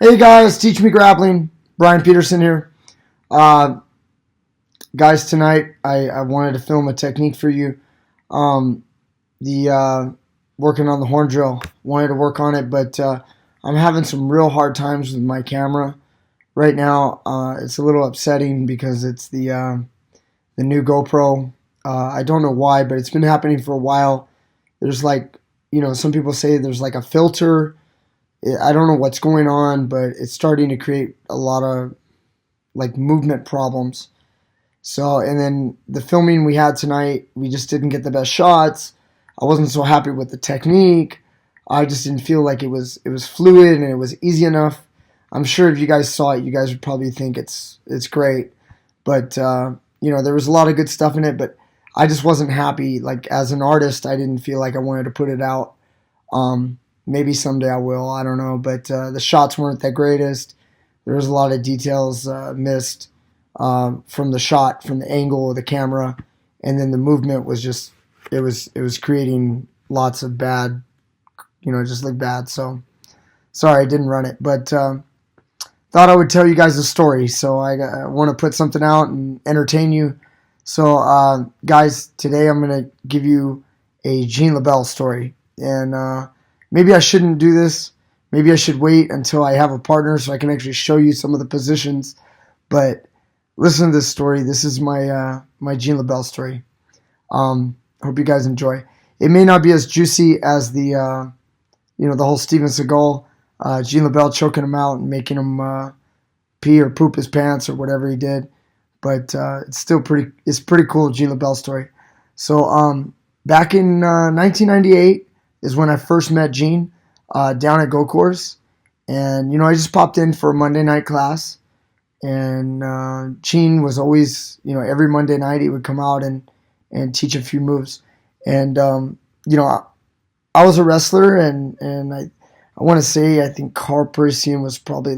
Hey guys, Teach Me Grappling, Brian Peterson here. Guys, tonight I wanted to film a technique for you. Working on the horn drill, wanted to work on it, but I'm having some real hard times with my camera right now. It's a little upsetting because it's the new GoPro. I don't know why, but it's been happening for a while. There's some people say there's like a filter. I don't know what's going on, but it's starting to create a lot of movement problems. So, and then the filming we had tonight, we just didn't get the best shots. I wasn't so happy with the technique. I just didn't feel like it was fluid and it was easy enough. I'm sure if you guys saw it, you guys would probably think it's great. But there was a lot of good stuff in it, but I just wasn't happy. Like, as an artist, I didn't feel like I wanted to put it out. Maybe someday I will, I don't know. But the shots weren't the greatest. There was a lot of details missed from the shot, from the angle of the camera. And then the movement was just, it was creating lots of bad, just looked bad. So, sorry I didn't run it. But thought I would tell you guys a story. So I want to put something out and entertain you. So, guys, today I'm going to give you a Jean LEBELL story. And maybe I shouldn't do this. Maybe I should wait until I have a partner so I can actually show you some of the positions. But listen to this story. This is my Jean LEBELL story. Hope you guys enjoy. It may not be as juicy as the whole Steven Seagal, Jean LEBELL choking him out and making him pee or poop his pants or whatever he did. But it's pretty cool, Jean LEBELL story. So back in 1998 is when I first met Jean down at Go Course. And, I just popped in for a Monday night class. And Jean was always, every Monday night he would come out and teach a few moves. And, I was a wrestler and I want to say, I think Carl Persian was probably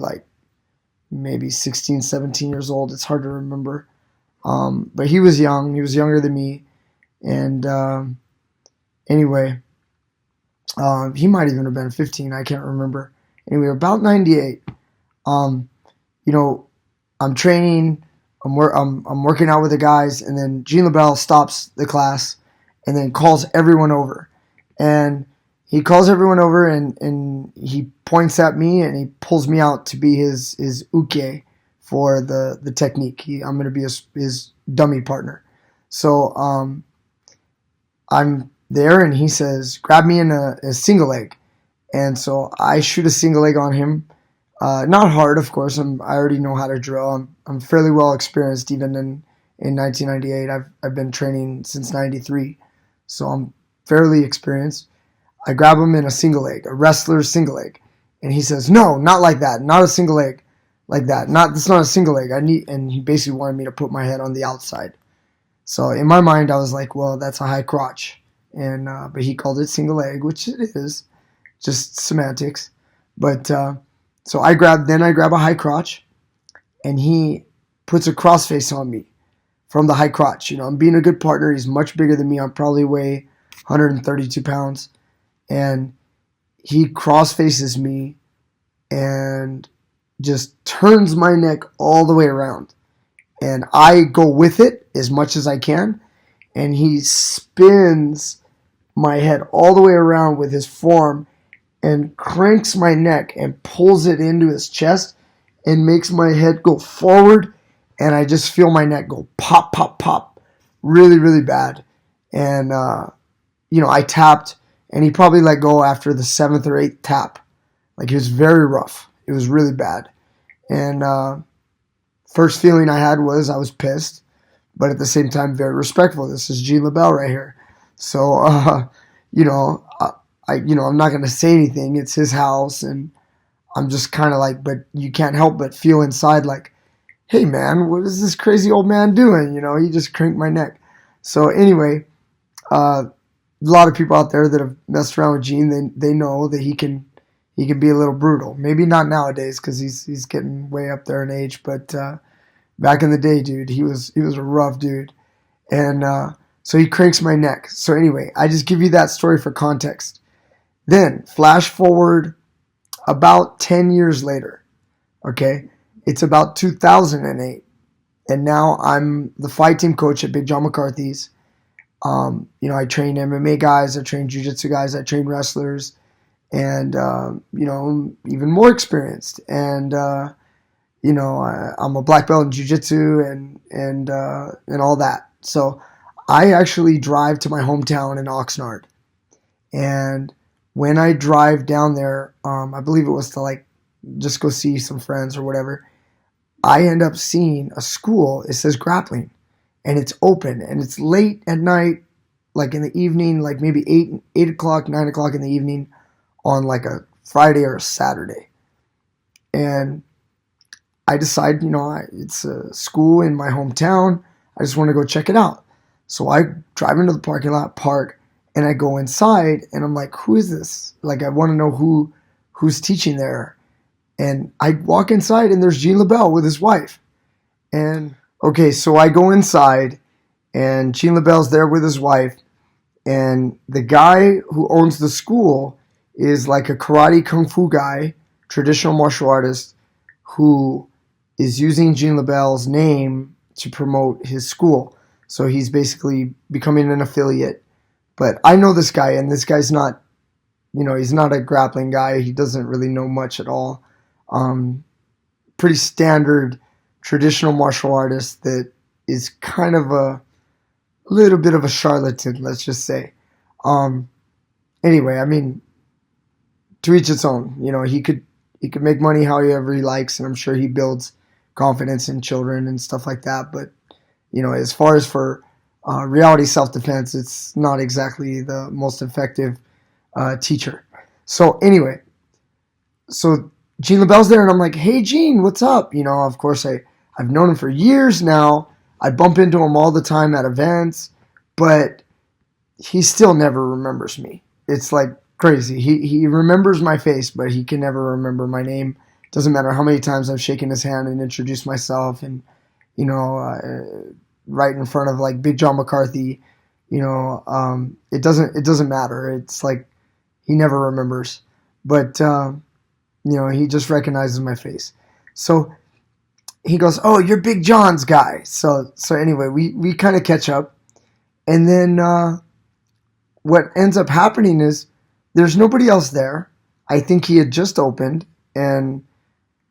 maybe 16, 17 years old. It's hard to remember. But he was young. He was younger than me. And anyway, he might even have been 15. I can't remember. Anyway, about 98. I'm training. I'm working out with the guys, and then Jean LEBELL stops the class, and then calls everyone over. And he calls everyone over, and he points at me, and he pulls me out to be his uke for the technique. I'm going to be his dummy partner. So I'm there, and he says, grab me in a single leg. And so I shoot a single leg on him. Not hard, of course. I already know how to drill. I'm fairly well experienced even in 1998. I've been training since 93. So I'm fairly experienced. I grab him in a single leg, a wrestler's single leg. And he says, no, not like that. Not a single leg like that. That's not a single leg. And he basically wanted me to put my head on the outside. So in my mind, I was like, well, that's a high crotch. And but he called it single leg, which it is, just semantics. But so I grab a high crotch, and he puts a crossface on me from the high crotch. I'm being a good partner. He's much bigger than me. I probably weigh 132 pounds, and he crossfaces me and just turns my neck all the way around, and I go with it as much as I can, and he spins my head all the way around with his forearm and cranks my neck and pulls it into his chest and makes my head go forward, and I just feel my neck go pop, pop, pop really, really bad. And, I tapped, and he probably let go after the 7th or 8th tap. It was very rough. It was really bad. And first feeling I had was I was pissed, but at the same time very respectful. This is Jean LEBELL right here. So, I'm not going to say anything. It's his house, and I'm just kind of but you can't help but feel inside hey man, what is this crazy old man doing? He just cranked my neck. So anyway, a lot of people out there that have messed around with Jean, they know that he can be a little brutal. Maybe not nowadays because he's getting way up there in age, but back in the day, dude, he was a rough dude. And so he cranks my neck. So anyway, I just give you that story for context. Then, flash forward about 10 years later. Okay, it's about 2008, and now I'm the fight team coach at Big John McCarthy's. I train MMA guys, I train Jiu-jitsu guys, I train wrestlers, and even more experienced. And I'm a black belt in Jiu-jitsu and all that. So I actually drive to my hometown in Oxnard, and when I drive down there, I believe it was to just go see some friends or whatever. I end up seeing a school. It says grappling, and it's open, and it's late at night, like in the evening, like maybe 8 o'clock, 9 o'clock in the evening on like a Friday or a Saturday. And I decide, it's a school in my hometown. I just want to go check it out. So I drive into the parking lot, park, and I go inside, and I'm like, who is this? Like, I want to know who's teaching there. And I walk inside, and there's Gene LeBell with his wife. And, okay, so I go inside, and Gene LeBell's there with his wife. And the guy who owns the school is like a karate kung fu guy, traditional martial artist, who is using Gene LeBell's name to promote his school. So he's basically becoming an affiliate. But I know this guy, and this guy's not, he's not a grappling guy. He doesn't really know much at all. Pretty standard traditional martial artist that is kind of a little bit of a charlatan, let's just say. Anyway, I mean, to each its own. He could make money however he likes, and I'm sure he builds confidence in children and stuff like that. But as far as for reality self-defense, it's not exactly the most effective teacher. So anyway, so Gene LeBell's there, and I'm like, hey, Gene, what's up? Of course, I've known him for years now. I bump into him all the time at events, but he still never remembers me. It's like crazy. He remembers my face, but he can never remember my name. Doesn't matter how many times I've shaken his hand and introduced myself, and right in front of like Big John McCarthy. It doesn't matter. It's like he never remembers, but he just recognizes my face. So he goes, "Oh, you're Big John's guy." So anyway, we kind of catch up, and then what ends up happening is there's nobody else there. I think he had just opened, and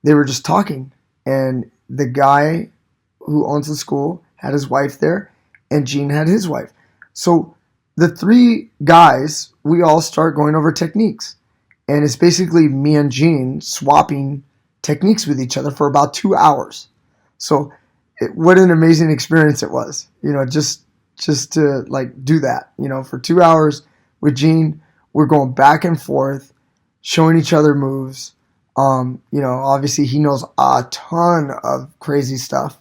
they were just talking. And the guy who owns the school had his wife there, and Gene had his wife. So the three guys, we all start going over techniques. And it's basically me and Gene swapping techniques with each other for about 2 hours. So what an amazing experience it was, just to like do that, for 2 hours with Gene. We're going back and forth, showing each other moves. Obviously he knows a ton of crazy stuff.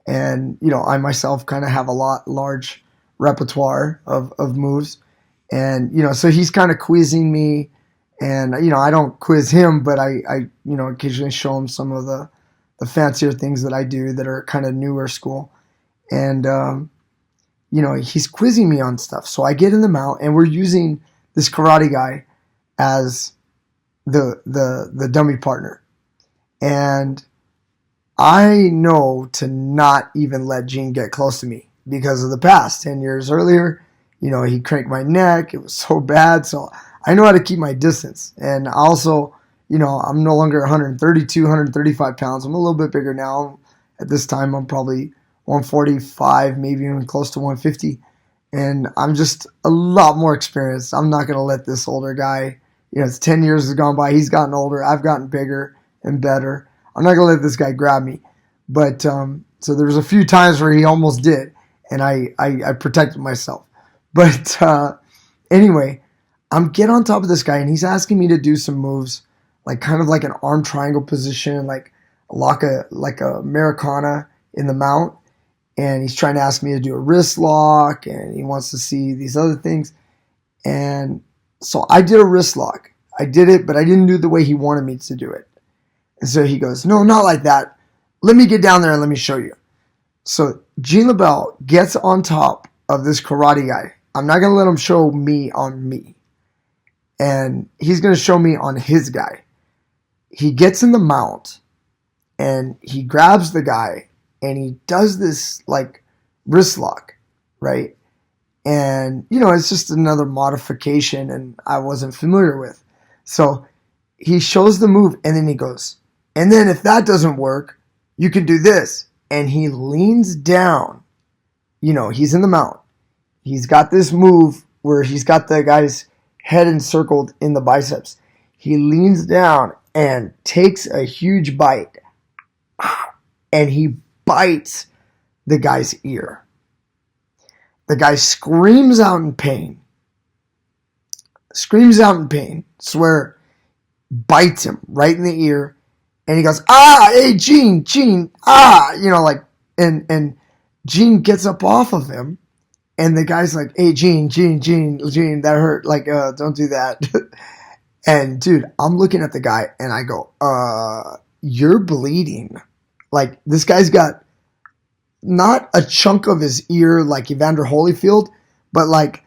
And, I myself kind of have a large repertoire of moves. And, so he's kind of quizzing me. And, I don't quiz him, but I occasionally show him some of the fancier things that I do that are kind of newer school. And, he's quizzing me on stuff. So I get in the mount, and we're using this karate guy as the dummy partner. And I know to not even let Gene get close to me because of the past. 10 years earlier, he cranked my neck. It was so bad. So I know how to keep my distance. And also, I'm no longer 132, 135 pounds. I'm a little bit bigger now. At this time, I'm probably 145, maybe even close to 150. And I'm just a lot more experienced. I'm not going to let this older guy, it's 10 years has gone by. He's gotten older. I've gotten bigger and better. I'm not going to let this guy grab me. But so there was a few times where he almost did. And I protected myself. But anyway, I'm get on top of this guy, and he's asking me to do some moves, like kind of like an arm triangle position, like a Americana in the mount. And he's trying to ask me to do a wrist lock, and he wants to see these other things. And so I did a wrist lock. I did it, but I didn't do it the way he wanted me to do it. And so he goes, "No, not like that. Let me get down there and let me show you." So Gene LeBell gets on top of this karate guy. I'm not going to let him show me on me. And he's going to show me on his guy. He gets in the mount, and he grabs the guy and he does this like wrist lock, right? And, it's just another modification and I wasn't familiar with. So he shows the move and then he goes, and then if that doesn't work, you can do this. And he leans down. He's in the mount. He's got this move where he's got the guy's head encircled in the biceps. He leans down and takes a huge bite. And he bites the guy's ear. The guy screams out in pain. Swear, bites him right in the ear. And he goes, hey, Gene, and Gene gets up off of him. And the guy's like, hey, Gene, that hurt. Like, don't do that. And dude, I'm looking at the guy and I go, you're bleeding. Like, this guy's got not a chunk of his ear like Evander Holyfield, but like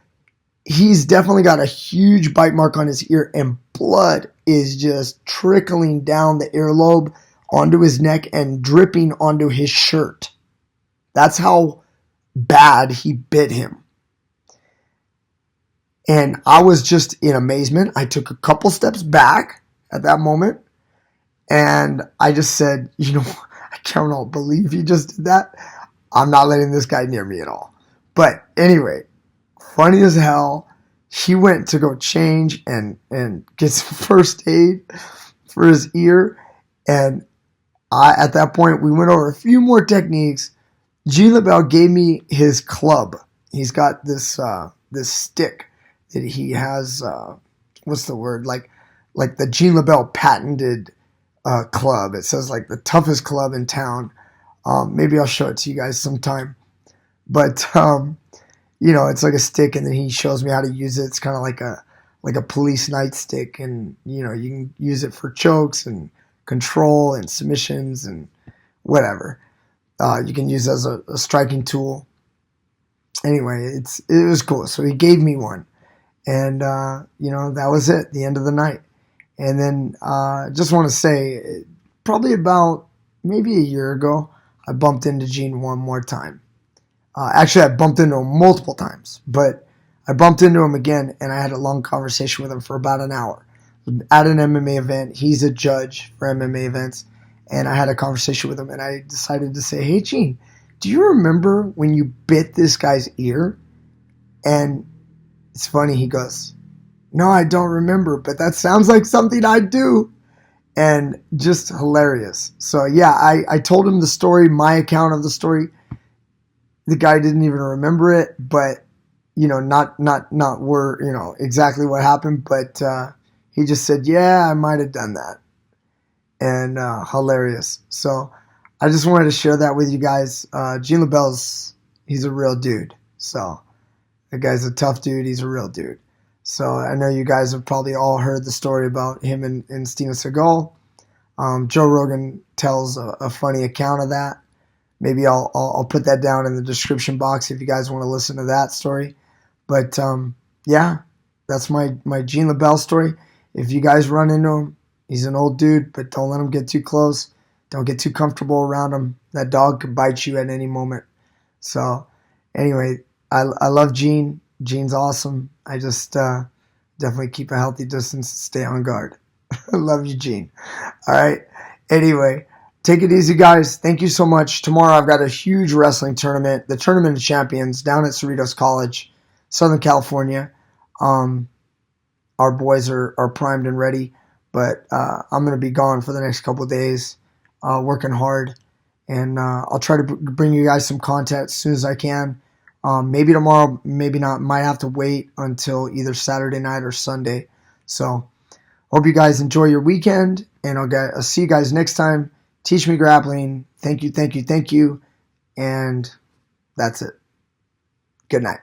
he's definitely got a huge bite mark on his ear and blood is just trickling down the earlobe onto his neck and dripping onto his shirt. That's how bad he bit him. And I was just in amazement. I took a couple steps back at that moment and I just said, I cannot believe you just did that. I'm not letting this guy near me at all. But anyway, funny as hell. He went to go change and get some first aid for his ear. And at that point, we went over a few more techniques. Gene LeBell gave me his club. He's got this stick that he has. What's the word? Like the Gene LeBell patented club. It says like the toughest club in town. Maybe I'll show it to you guys sometime. But it's like a stick, and then he shows me how to use it. It's kind of like a police nightstick, and you can use it for chokes and control and submissions and whatever. You can use it as a striking tool. Anyway, it was cool. So he gave me one, and that was it. The end of the night, and then just want to say, probably about maybe a year ago, I bumped into Gene one more time. Actually, I bumped into him multiple times, but I bumped into him again, and I had a long conversation with him for about an hour at an MMA event. He's a judge for MMA events, and I had a conversation with him, and I decided to say, hey, Gene, do you remember when you bit this guy's ear? And it's funny, he goes, no, I don't remember, but that sounds like something I'd do. And just hilarious. So yeah, I told him the story, my account of the story. The guy didn't even remember it, but not exactly what happened, but he just said, yeah, I might have done that. And hilarious. So I just wanted to share that with you guys. Gene LeBell's, he's a real dude. So the guy's a tough dude. He's a real dude. So I know you guys have probably all heard the story about him and Steven Seagal. Joe Rogan tells a funny account of that. Maybe I'll put that down in the description box if you guys want to listen to that story. But yeah, that's my Gene LeBell story. If you guys run into him, he's an old dude, but don't let him get too close. Don't get too comfortable around him. That dog could bite you at any moment. So anyway, I love Gene. Gene's awesome. I just definitely keep a healthy distance and stay on guard. I love you, Gene. All right. Anyway, take it easy, guys. Thank you so much. Tomorrow I've got a huge wrestling tournament, the Tournament of Champions, down at Cerritos College, Southern California. Our boys are primed and ready, but I'm going to be gone for the next couple of days, working hard. And I'll try to bring you guys some content as soon as I can. Maybe tomorrow, maybe not. Might have to wait until either Saturday night or Sunday. So hope you guys enjoy your weekend, and I'll see you guys next time. Teach Me Grappling. Thank you. And that's it. Good night.